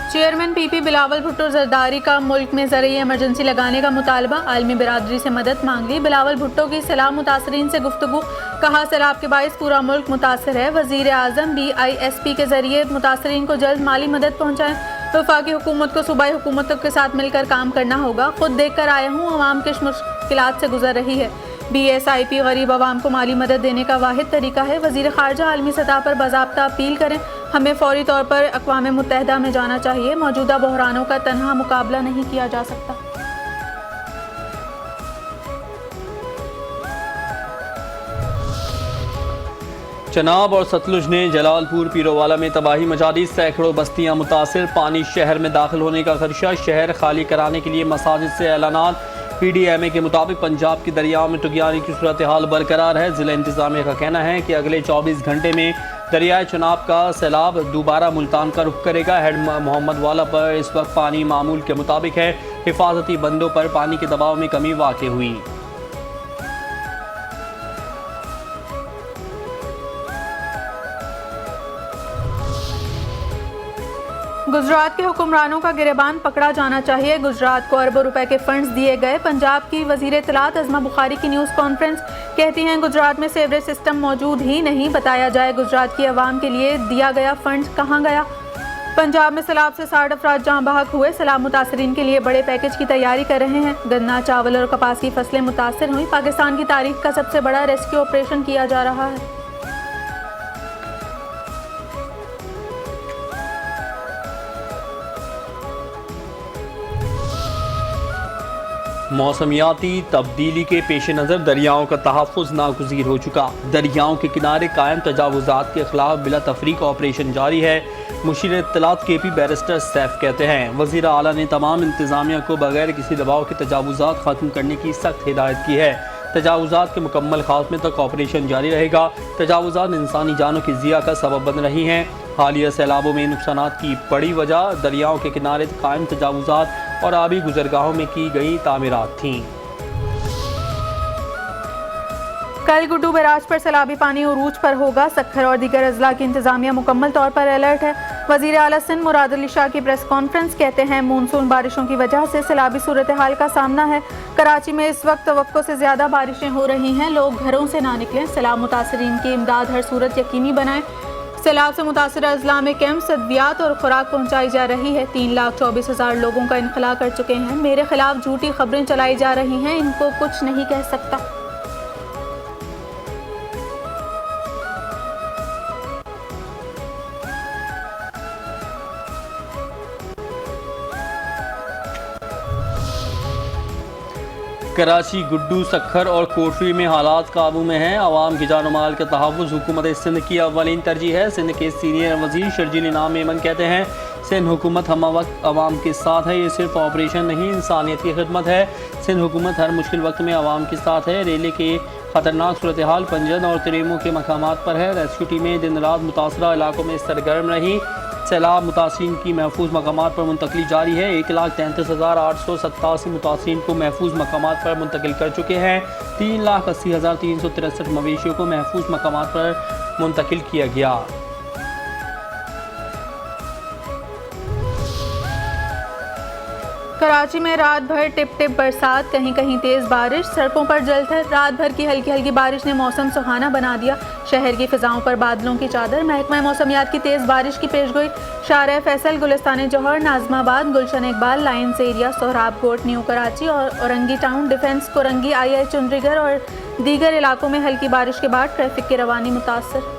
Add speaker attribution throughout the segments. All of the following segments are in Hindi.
Speaker 1: चेयरमैन पीपी बिलावल भुट्टो जरदारी का मुल्क में ज़रूरी इमरजेंसी लगाने का मुतालबा, आलमी बिरादरी से मदद मांग ली। बिलावल भुट्टो की सैलाब मुतासरीन से गुफ्तगू, कहा सैलाब के बाइस पूरा मुल्क मुतासर है। वज़ीर आज़म BISP के जरिए मुतासरीन को जल्द माली मदद पहुँचाएँ। वफाकी हुकूमत को सूबाई हुकूमतों के साथ मिलकर काम करना होगा। खुद देख कर आया हूँ अवाम किस मुश्किलात से गुजर रही है। BSIP गरीब आवाम को माली मदद देने का वाहिद तरीका है। वज़ीर ख़ारजा आलमी सतह पर बाज़ाब्ता अपील करें, हमें फ़ौरी तौर पर अक़वाम मुत्तहिदा में जाना चाहिए। मौजूदा बहरानों का तन्हा मुकाबला नहीं किया जा सकता।
Speaker 2: चनाब और सतलुज ने जलालपुर पीरोवाला में तबाही मचा दी, सैकड़ों बस्तियां मुतासिर, पानी शहर में दाखिल होने का खदशा, शहर खाली कराने के लिए मसाजिद से ऐलानात। PDMA के मुताबिक पंजाब के दरियाओं में टुगियानी की सूरत हाल बरकरार है। ज़िला इंतज़ामिया का कहना है कि अगले 24 घंटे में दरियाए चनाब का सैलाब दोबारा मुल्तान का रुख करेगा। हेड मोहम्मद वाला पर इस वक्त पानी मामूल के मुताबिक है। हिफाजती बंदों पर पानी के दबाव में कमी वाक़ई हुई।
Speaker 1: गुजरात के हुक्मरानों का गिरेबान पकड़ा जाना चाहिए। गुजरात को अरबों रुपए के फंड्स दिए गए। पंजाब की वजीर इत्तलात अज़मा बुखारी की न्यूज़ कॉन्फ्रेंस, कहती हैं गुजरात में सीवरेज सिस्टम मौजूद ही नहीं। बताया जाए गुजरात की आवाम के लिए दिया गया फंड कहाँ गया। पंजाब में सैलाब से 60 अफराद जाँ बहक हुए। सैलाब मुतासरीन के लिए बड़े पैकेज की तैयारी कर रहे हैं। गन्ना, चावल और कपास की फसलें मुतासर हुई। पाकिस्तान की तारीख का सबसे बड़ा रेस्क्यू ऑपरेशन किया जा रहा है।
Speaker 2: मौसमियाती तब्दीली के पेश नज़र दरियाओं का तहफ़्फ़ुज़ नागुज़ीर हो चुका। दरियाओं के किनारे कायम तजावुज़ात के खिलाफ बिला तफरीक ऑपरेशन जारी है। मुशीर इत्तलात KP बैरिस्टर सैफ कहते हैं वज़ीर आला ने तमाम इंतज़ामिया को बगैर किसी दबाव के तजावुज़ात ख़त्म करने की सख्त हिदायत की है। तजावुज़ात के मुकम्मल खात्मे तक ऑपरेशन जारी रहेगा। तजावुज़ात इंसानी जानों की ज़िया का सबब बन रही हैं। हालिया सैलाबों में नुकसानात की बड़ी वजह दरियाओं के किनारे कायम तजावुज़ात और आबी गुजरगाहों में की गई तामीरात थीं।
Speaker 1: कल गुड्डू बैराज पर सैलाबी पानी उरूज पर होगा। सक्खर और दीगर अजला की इंतजामिया मुकम्मल तौर पर अलर्ट है। वज़ीर आला सिंध मुराद अली शाह की प्रेस कॉन्फ्रेंस, कहते हैं मानसून बारिशों की वजह से सैलाबी सूरत हाल का सामना है। कराची में इस वक्त तवक्को से ज़्यादा बारिशें हो रही हैं। लोग घरों से ना निकलें। सैलाब मुतासरीन की इमदाद हर सूरत यकीनी बनाएं। सैलाब से मुतासर अजला में कैंप, सद्वियात और खुराक पहुँचाई जा रही है। 3,24,000 लोगों का इनखला कर चुके हैं। मेरे खिलाफ झूठी खबरें चलाई जा रही हैं, इनको कुछ नहीं कह सकता।
Speaker 2: कराची, गुड्डू, सक्खर और कोटरी में हालात काबू में हैं। आवाम की जान माल के तहफ़्फ़ुज़ हुकूमत सिंध की अव्वलीन तरजीह है। सिंध के सीनियर वज़ीर शर्जील इनाम मेमन कहते हैं सिंध हुकूमत हम वक्त आवाम के साथ है। ये सिर्फ ऑपरेशन नहीं, इंसानियत की खिदमत है। सिंध हुकूमत हर मुश्किल वक्त में आवाम के साथ है। रेले के ख़तरनाक सूरत हाल पंजन और तरीमों के मकामात पर है। रेस्क्यू टीमें दिन रात मुतासरा इलाकों में सरगर्म रही। सैलाब मुतासरीन की महफूज मकामात पर मुंतकली जारी है। 1,33,887 मुतासरीन को महफूज मकामात पर मुंतकिल कर चुके हैं। 3,80,363 मवेशियों को महफूज मकामात पर मुंतकिल किया गया।
Speaker 1: कराची में रात भर टिप टिप बरसात, कहीं कहीं तेज़ बारिश, सड़कों पर जलथल। रात भर की हल्की हल्की बारिश ने मौसम सुहाना बना दिया। शहर की फिजाओं पर बादलों की चादर। महकमा मौसमियात की तेज़ बारिश की पेशगोई। Shahrah Faisal, Gulistan Jauhar, Nazimabad, Gulshan Iqbal, Lines Area, Sohrab Goth, New Karachi और Orangi town, Defence, Korangi, II चुंडीगढ़ और दीगर इलाकों में हल्की बारिश के बाद ट्रैफिक की रवानी मुतासर।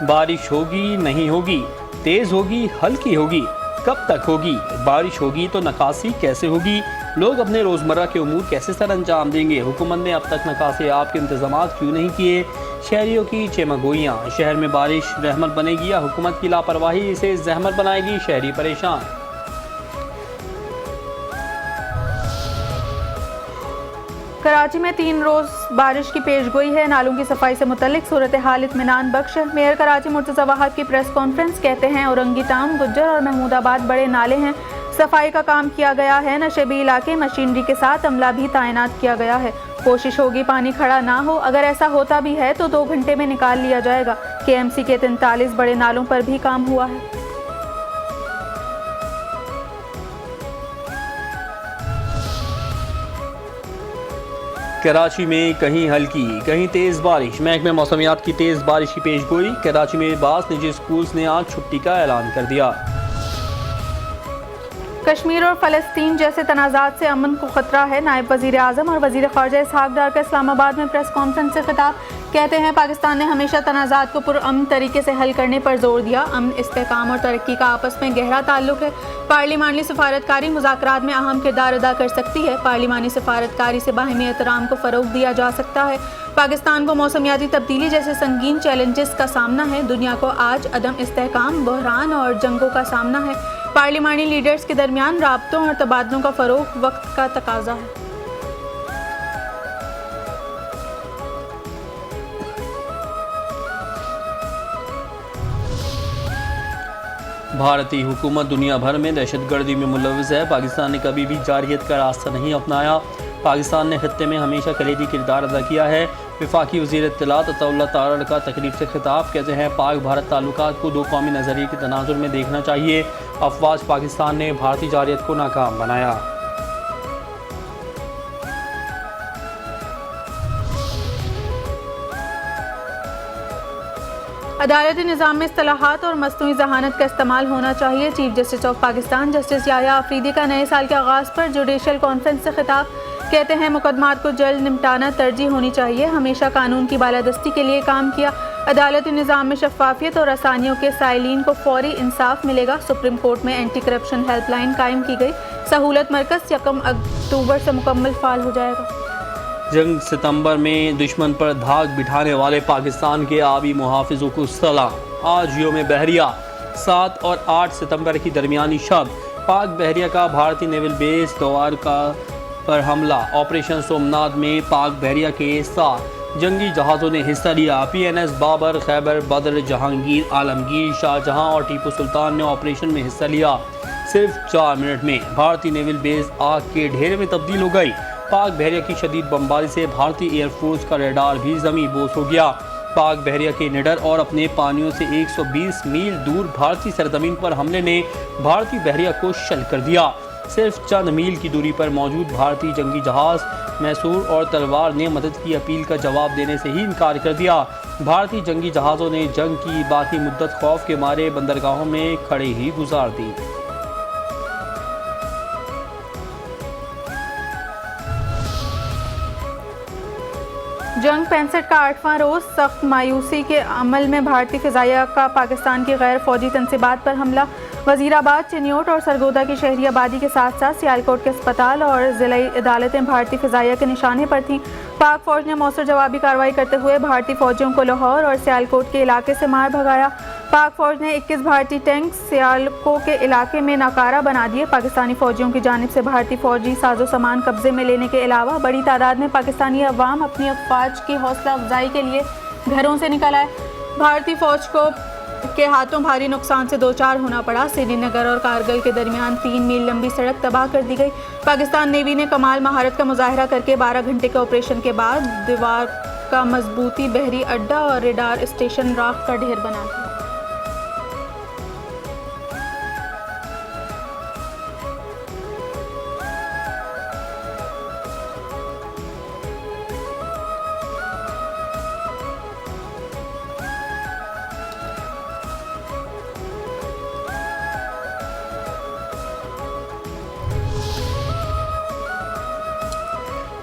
Speaker 2: बारिश होगी नहीं होगी, तेज़ होगी हल्की होगी, कब तक होगी? बारिश होगी तो नकासी कैसे होगी? लोग अपने रोज़मर्रा के उमूर कैसे सर अंजाम देंगे? हुकूमत ने अब तक नकासी आप के इंतजाम क्यों नहीं किए? शहरियों की चेमगोइयाँ। शहर में बारिश रहमत बनेगी या हुकूमत की लापरवाही इसे जहमत बनाएगी? शहरी परेशान।
Speaker 1: कराची में 3 रोज़ बारिश की पेशगोई है। नालों की सफाई से मुतल्लिक सूरत हाल इत्मीनान बख्श है। मेयर कराची मुर्तज़ा वहाब की प्रेस कॉन्फ्रेंस, कहते हैं औरंगी टाउन, गुज्जर और महमूदाबाद बड़े नाले हैं। सफाई का काम किया गया है। नशेबी इलाके मशीनरी के साथ अमला भी तैनात किया गया है। कोशिश होगी पानी खड़ा ना हो, अगर ऐसा होता भी है तो 2 घंटे में निकाल लिया जाएगा। केएमसी के 43 बड़े नालों पर भी काम हुआ है।
Speaker 2: कराची में कहीं हल्की कहीं तेज बारिश। महकमे मौसमियात की तेज बारिश की पेशगोई। कराची में बास निजी स्कूल्स ने आज छुट्टी का ऐलान कर दिया।
Speaker 1: कश्मीर और फ़लस्तीन जैसे तनाज़ात से अमन को खतरा है। नायब वज़ीर आज़म और वज़ीर ख़ारजा इसहाक़ डार का इस्लामाबाद में प्रेस कॉन्फ्रेंस से खिताब। कहते हैं पाकिस्तान ने हमेशा तनाज़ात को पुरअमन तरीके से हल करने पर जोर दिया। अमन, इस्तेहकाम और तरक्की का आपस में गहरा ताल्लुक है। पार्लिमानी सफारतकारी मुज़ाकरात में अहम किरदार अदा कर सकती है। पार्लिमानी सफारतकारी से बाहमी एहतराम को फ़रोग़ दिया जा सकता है। पाकिस्तान को मौसमियाती तब्दीली जैसे संगीन चैलेंजेस का सामना है। दुनिया को आज अदम इस्तेहकाम, बहरान और जंगों का सामना है। पार्लिमानी लीडर्स के दरमियान राब्तों और तबादलों का फ़रोग़ वक्त का तकाजा है।
Speaker 2: भारतीय हुकूमत दुनिया भर में दहशतगर्दी में मुलव्वस है। पाकिस्तान ने कभी भी जारहियत का रास्ता नहीं अपनाया। पाकिस्तान ने खत्ते में हमेशा कलीदी किरदार अदा किया है। वफाकी वज़ीर इत्तलात अताउल्लाह तारड़ का तकरीब से खिताब। कहते हैं पाक भारत ताल्लुकात को 2 कौमी नज़रिए के तनाजुर में देखना चाहिए। अफवाज पाकिस्तान ने भारतीय जारहियत को नाकाम बनाया।
Speaker 1: अदालती निज़ाम में इस्तिलाहात और मसनूई ज़हानत का इस्तेमाल होना चाहिए। Chief justice of Pakistan justice Yahya Afridi का नए साल के आगाज़ पर जुडिशल कॉन्फ्रेंस से खिताब। कहते हैं मुकदमात को जल्द निपटाना तरजीह होनी चाहिए। हमेशा कानून की बालादस्ती के लिए काम किया। अदालती निज़ाम में शफाफियत और आसानियों के साइलिन को फौरी इंसाफ मिलेगा। सुप्रीम कोर्ट में एंटी करप्शन हेल्पलाइन कायम की गई। सहूलत मरकज़ 1 अक्टूबर से मुकम्मल फ़ाल हो जाएगा।
Speaker 2: जंग सितंबर में दुश्मन पर धाक बिठाने वाले पाकिस्तान के आबी मुहाफिजों को सलाम। आज योम बहरिया 7 और 8 सितंबर की दरमियानी शब पाक बहरिया का भारतीय नेवल बेस द्वारका पर हमला। ऑपरेशन सोमनाथ में पाक बहरिया के 7 जंगी जहाज़ों ने हिस्सा लिया। PNS बाबर, खैबर, बदर, जहांगीर, आलमगीर, शाहजहां और टीपू सुल्तान ने ऑपरेशन में हिस्सा लिया। सिर्फ 4 मिनट में भारतीय नेवल बेस आग के ढेर में तब्दील हो गई। पाक बहरिया की शदीद बमबारी से भारतीय एयरफोर्स का रडार भी ज़मीं बोस हो गया। पाक बहरिया के निडर और अपने पानियों से 120 मील दूर भारतीय सरजमीन पर हमले ने भारतीय बहरिया को शल कर दिया। सिर्फ चंद मील की दूरी पर मौजूद भारतीय जंगी जहाज़ मैसूर और तलवार ने मदद की अपील का जवाब देने से ही इनकार कर दिया। भारतीय जंगी जहाज़ों ने जंग की बाकी मुद्दत खौफ के मारे बंदरगाहों में खड़े ही गुजार दी।
Speaker 1: जंग 65 का 8वां रोज़ सख्त मायूसी के अमल में भारतीय फ़िज़ाइया का पाकिस्तान की गैर फौजी तनसीबात पर हमला। वज़ीराबाद, चिन्योट और सरगोदा की शहरी आबादी के साथ साथ सियालकोट के अस्पताल और ज़िलाई अदालतें भारतीय फ़िज़ाइया के निशाने पर थीं। पाक फ़ौज ने मौसर जवाबी कार्रवाई करते हुए भारतीय फ़ौजियों को लाहौर और सियालकोट के इलाके से मार भगाया। पाक फ़ौज ने 21 भारतीय टैंक सियालकोट के इलाके में नाकारा बना दिए। पाकिस्तानी फ़ौजियों की जानिब से भारतीय फ़ौजी साजो सामान कब्जे में लेने के अलावा बड़ी तादाद में पाकिस्तानी अवाम अपनी अफवाज की हौसला अफजाई के लिए घरों से निकल आए। भारतीय फ़ौज को के हाथों भारी नुकसान से 2-4 होना पड़ा। श्रीनगर और कारगिल के दरमियान 3 मील लंबी सड़क तबाह कर दी गई। पाकिस्तान नेवी ने कमाल महारत का मुजाहरा करके 12 घंटे के ऑपरेशन के बाद दीवार का मजबूती, बहरी अड्डा और रेडार स्टेशन राख का ढेर बना दिया।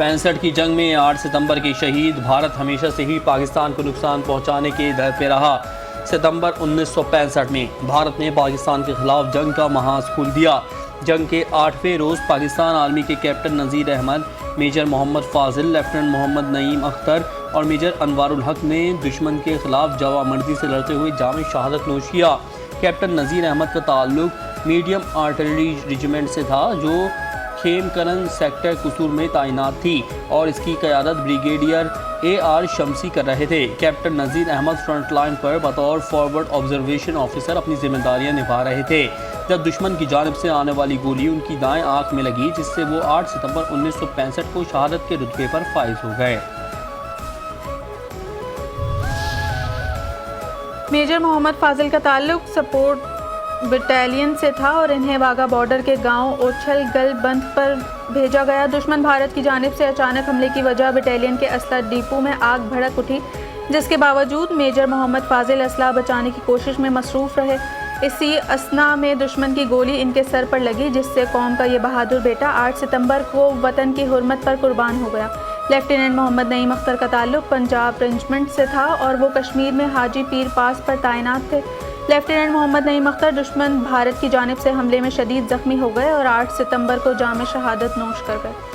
Speaker 2: पैंसठ की जंग में 8 सितंबर के शहीद। भारत हमेशा से ही पाकिस्तान को नुकसान पहुंचाने के दर पे रहा। सितंबर 1965 में भारत ने पाकिस्तान के खिलाफ जंग का महाज खोल दिया। जंग के 8वें रोज़ पाकिस्तान आर्मी के कैप्टन नज़ीर अहमद, मेजर मोहम्मद फाजिल, लेफ्टिनेंट मोहम्मद नईम अख्तर और मेजर अनवारुल हक ने दुश्मन के खिलाफ जवामर्दी से लड़ते हुए जाम शहादत नोश किया। कैप्टन नज़ीर अहमद का ताल्लुक मीडियम आर्टिलरी रेजिमेंट से था जो खेमकरन सेक्टर कसूर में तैनात थी और इसकी क़यादत ब्रिगेडियर AR शमसी कर रहे थे। कैप्टन नज़ीर अहमद फ्रंट लाइन पर बतौर फॉरवर्ड ऑब्जर्वेशन ऑफिसर अपनी जिम्मेदारियां निभा रहे थे। जब दुश्मन की जानिब से आने वाली गोली उनकी दाएं आंख में लगी, जिससे वो 8 सितंबर 1965 को शहादत के रुतबे पर फाइज हो गए।
Speaker 1: मेजर मोहम्मद फाजिल का ताल्लुक सपोर्ट बटालियन से था और इन्हें वाघा बॉर्डर के गांव ओछल गल बंद पर भेजा गया। दुश्मन भारत की जानिब से अचानक हमले की वजह बटालियन के असला डिपो में आग भड़क उठी, जिसके बावजूद मेजर मोहम्मद फाजिल असला बचाने की कोशिश में मसरूफ रहे। इसी असना में दुश्मन की गोली इनके सर पर लगी, जिससे कौम का ये बहादुर बेटा 8 सितंबर को वतन की हुर्मत पर कुर्बान हो गया। लेफ्टिनेंट मोहम्मद नईम अख्तर का ताल्लुक पंजाब रेजिमेंट से था और वो कश्मीर में हाजी पीर पास पर तैनात थे। लेफ्टिनेंट मोहम्मद नईम अख्तर दुश्मन भारत की जानिब से हमले में शदीद जख्मी हो गए और 8 सितंबर को जाम शहादत नोश कर गए।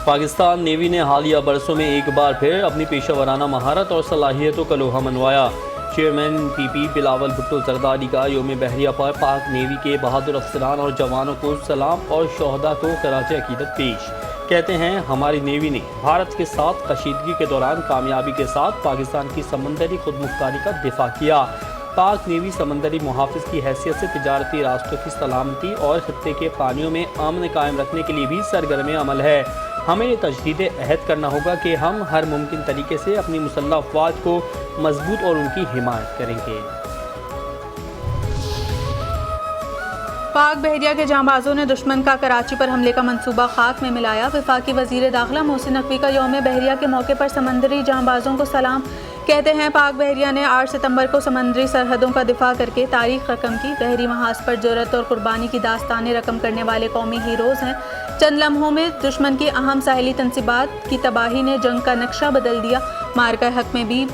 Speaker 2: पाकिस्तान नेवी ने हालिया बरसों में एक बार फिर अपनी पेशा महारत और सलाहियतों का लोहा मनवाया। चेयरमैन पीपी बिलावल भुट्टो जरदारी का योम बहरिया पर पाक नेवी के बहादुर अफसरान और जवानों को सलाम और शोहदा को खराज अकीदत पेश। कहते हैं, हमारी नेवी ने भारत के साथ कशीदगी के दौरान कामयाबी के साथ पाकिस्तान की समंदरी खुदमुख्तारी का दिफा किया। पाक नेवी समंदरी मुहाफिज की हैसियत से तिजारती रास्तों की सलामती और खत्ते के पानियों में अमन कायम रखने के लिए भी सरगर्म अमल है। हमें ये तजदीद अहद करना होगा कि हम हर मुमकिन तरीके से अपनी मुसल्लह अफवाज को मजबूत और उनकी हिमायत करेंगे।
Speaker 1: पाक बहरिया के जांबाजों ने दुश्मन का कराची पर हमले का मंसूबा खाक में मिलाया। वफाकी वजीर दाखिला मोहसिन नकवी का यौम बहरिया के मौके पर समंदरी जांबाजों को सलाम। कहते हैं, पाक बहरिया ने 8 सितंबर को समंदरी सरहदों का दिफा करके तारीख रकम की। बहरी महाज पर जुर्रत और कुर्बानी की दास्तानें रकम करने वाले कौमी हीरोज़ हैं। चंद लम्हों में दुश्मन की अहम साहिली तनसीबात की तबाही ने जंग का नक्शा बदल दिया। मार्का हक में भी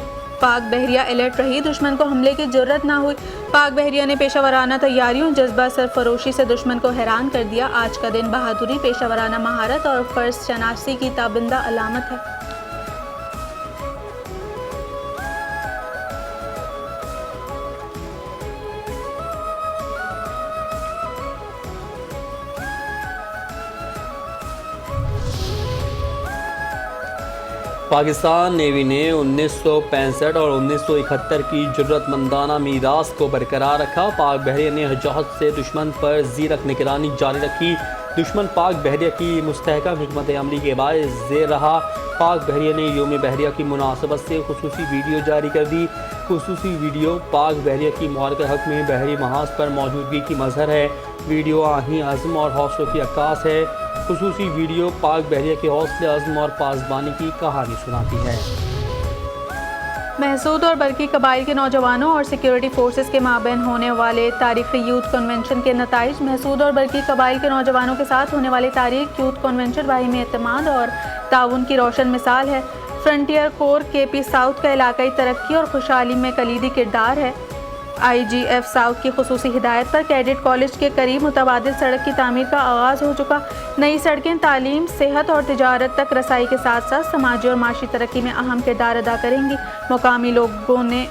Speaker 1: पाक बहरिया अलर्ट रही, दुश्मन को हमले की जरूरत ना हुई। पाक बहरिया ने पेशावराना तैयारियों, जज्बा सरफरोशी से दुश्मन को हैरान कर दिया। आज का दिन बहादुरी, पेशावराना महारत और फर्ज शनासी की ताबिंदा अलामत है।
Speaker 2: पाकिस्तान नेवी ने 1965 और 1971 की जुर्रतमंदाना मीरास को बरकरार रखा। पाक बहरिया ने हजात से दुश्मन पर ज़ीरक निगरानी जारी रखी। दुश्मन पाक बहरिया की मुस्तहकम हिकमत अमली के बायस ज़ेर रहा। पाक बहरिया ने योम बहरिया की मुनासबत से खुसूसी वीडियो जारी कर दी। खुसूसी वीडियो पाक बहरिया की मार्का हक में बहरी महाज पर मौजूदगी की मजहर है। वीडियो आही अज़्म और हौसलों की अक्कास है। खुसूसी वीडियो पाक बहरिया के हौसले अज़्म और पासबानी की कहानी सुनाती है।
Speaker 1: महसूद और बल्कि कबाइल के नौजवानों और सिक्योरिटी फोर्सेस के माबैन होने वाले तारीखी यूथ कन्वेंशन के नताइज। महसूद और बल्कि कबाइल के नौजवानों के साथ होने वाले तारीख यूथ कन्वेंशन बाहिमी एतमाद और ताउन की रोशन मिसाल है। फ्रंटियर कोर केपी साउथ का इलाकाई तरक्की और खुशहाली में कलीदी किरदार है। IGF साउथ की खुसूसी हिदायत पर कैडेट कॉलेज के करीब मुतबादिल सड़क की तामीर का आगाज़ हो चुका। नई सड़कें तालीम, सेहत और तिजारत तक रसाई के साथ साथ समाजी और माशी तरक्की में अहम किरदार अदा करेंगी। मुकामी लोगों ने